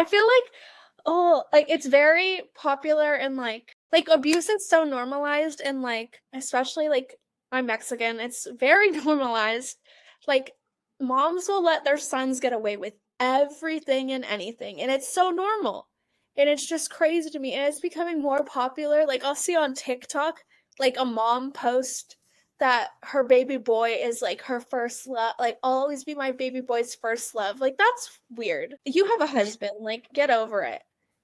I feel like, oh, like it's very popular and like abuse is so normalized and like especially like I'm Mexican, it's very normalized. Like moms will let their sons get away with everything and anything, and it's so normal. And it's just crazy to me, and it's becoming more popular. Like I'll see on TikTok like a mom post that her baby boy is like her first love, like I'll always be my baby boy's first love. Like that's weird. You have a husband, like get over it.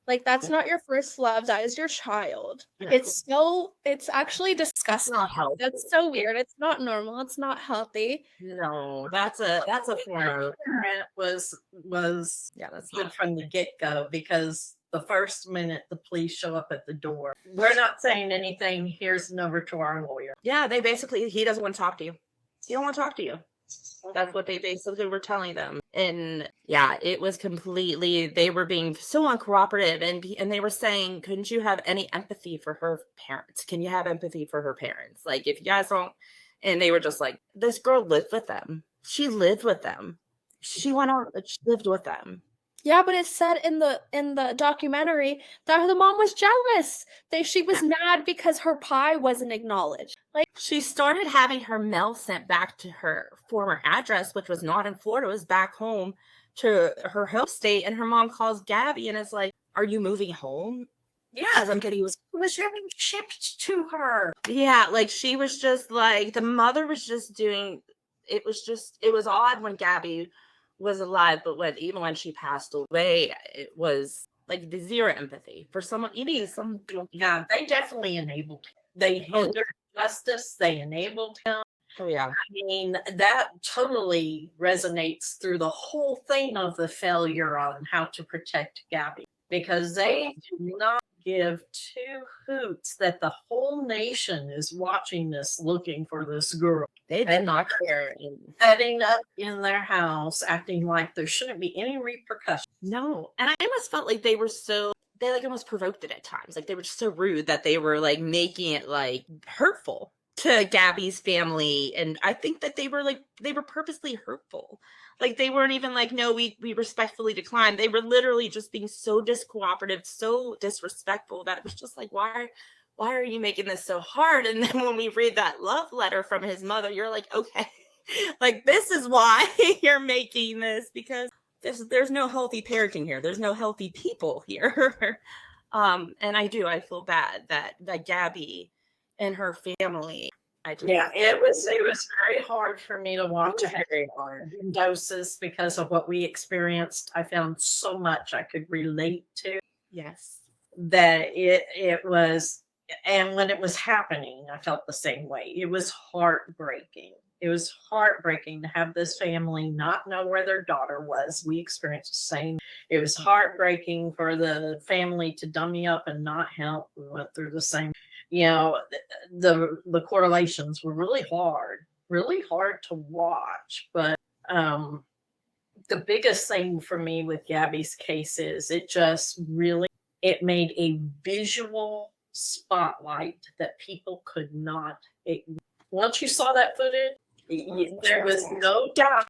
Like that's not your first love, that is your child. It's actually disgusting. Not healthy. That's so weird. It's not normal. It's not healthy. No, that's a former parent was Yeah, that's good not. from the get-go, because the first minute the police show up at the door, we're not saying anything, here's an over to our lawyer. Yeah, they basically, he doesn't want to talk to you. He don't want to talk to you. That's what they basically were telling them. And yeah, it was completely, they were being so uncooperative, and they were saying, couldn't you have any empathy for her parents? Can you have empathy for her parents? Like, if you guys don't, and they were just like, this girl lived with them. She lived with them. She went out, she lived with them. Yeah, but it said in the documentary that the mom was jealous. She was mad because her pie wasn't acknowledged. Like She started having her mail sent back to her former address, which was not in Florida, it was back home to her home state. And her mom calls Gabby and is like, are you moving home? Yes, I'm kidding. it was shipped to her. Yeah, like she was just like, the mother was just doing, it was odd when Gabby was alive, but even when she passed away, it was like the zero empathy for someone. You need some. Yeah, they definitely enabled him. They hindered justice, they enabled him. Oh yeah. I mean, that totally resonates through the whole thing of the failure on how to protect Gabby, because they do not give two hoots that the whole nation is watching this, looking for this girl. They did not care. Setting up in their house, acting like there shouldn't be any repercussions. No, and I almost felt like they like almost provoked it at times. Like they were just so rude that they were like making it like hurtful to Gabby's family. And I think that they were purposely hurtful. Like they weren't even like, no, we respectfully declined. They were literally just being so discooperative, so disrespectful that it was just like, why are you making this so hard? And then when we read that love letter from his mother, you're like, okay, like this is why you're making this, because there's no healthy parenting here. There's no healthy people here. And I feel bad that Gabby and her family. Yeah, it was very hard for me to watch. Very hard in doses because of what we experienced. I found so much I could relate to. Yes. That it was, and when it was happening, I felt the same way. It was heartbreaking. It was heartbreaking to have this family not know where their daughter was. We experienced the same. It was heartbreaking for the family to dummy up and not help. We went through the same. You know, the correlations were really hard to watch. But the biggest thing for me with Gabby's case is it made a visual spotlight that people could not ignore. Once you saw that footage, there was no doubt